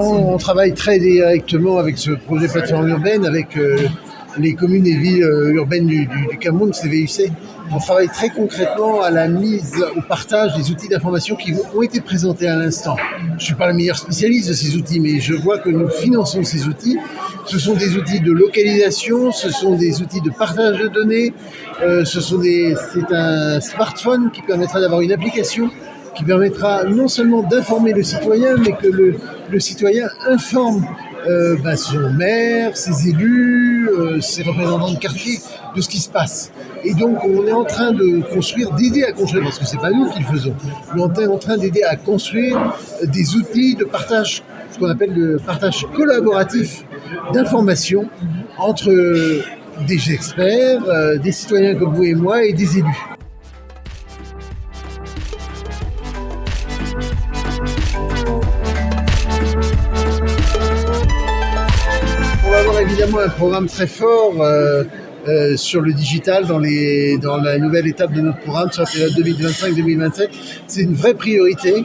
On travaille très directement avec ce projet plateforme urbaine, avec les communes et villes urbaines du Cameroun, CVUC. On travaille très concrètement à la mise au partage des outils d'information qui ont été présentés à l'instant. Je ne suis pas le meilleur spécialiste de ces outils, mais je vois que nous finançons ces outils. Ce sont des outils de localisation, ce sont des outils de partage de données, c'est un smartphone qui permettra d'avoir une application qui permettra non seulement d'informer le citoyen, mais que le citoyen informe son maire, ses élus, ses représentants de quartier de ce qui se passe. Et donc on est en train de construire, d'aider à construire, parce que c'est pas nous qui le faisons, mais on est en train d'aider à construire des outils de partage, ce qu'on appelle le partage collaboratif d'informations entre des experts, des citoyens comme vous et moi et des élus. On va avoir évidemment un programme très fort sur le digital dans la nouvelle étape de notre programme sur la période 2025-2027. C'est une vraie priorité.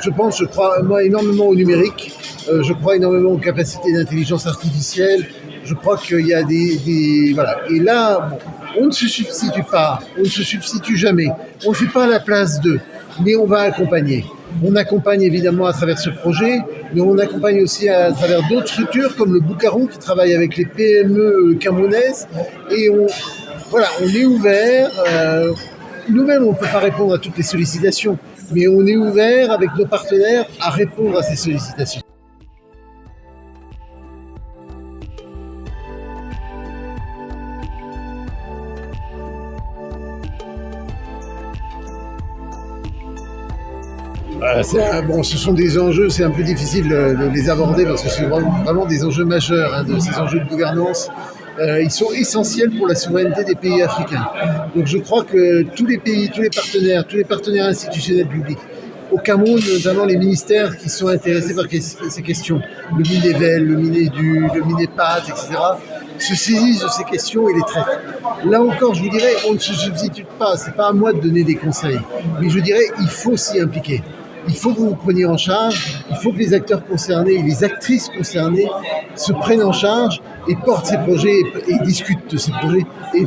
Je crois moi énormément au numérique. Je crois énormément aux capacités d'intelligence artificielle. Je crois qu'il y a voilà. Et là, on ne se substitue pas, on ne se substitue jamais. On ne fait pas la place d'eux, mais on va accompagner. On accompagne évidemment à travers ce projet, mais on accompagne aussi à travers d'autres structures comme le Boucarou qui travaille avec les PME camerounaises. Et on est ouvert. Nous-mêmes, on ne peut pas répondre à toutes les sollicitations, mais on est ouvert avec nos partenaires à répondre à ces sollicitations. Ce sont des enjeux, c'est un peu difficile de les aborder parce que c'est vraiment des enjeux majeurs, de ces enjeux de gouvernance. Ils sont essentiels pour la souveraineté des pays africains. Donc je crois que tous les pays, tous les partenaires institutionnels publics, au Cameroun, notamment les ministères qui sont intéressés par ces questions, le Minevel, le Minedu, le Minepat, etc., se saisissent de ces questions et les traitent. Là encore, je vous dirais, on ne se substitue pas, c'est pas à moi de donner des conseils, mais je dirais, il faut s'y impliquer. Il faut que vous vous preniez en charge, il faut que les acteurs concernés et les actrices concernées se prennent en charge et portent ces projets et discutent de ces projets et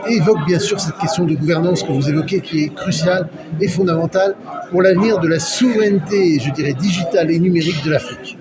évoquent bien sûr cette question de gouvernance que vous évoquez qui est cruciale et fondamentale pour l'avenir de la souveraineté, je dirais, digitale et numérique de l'Afrique.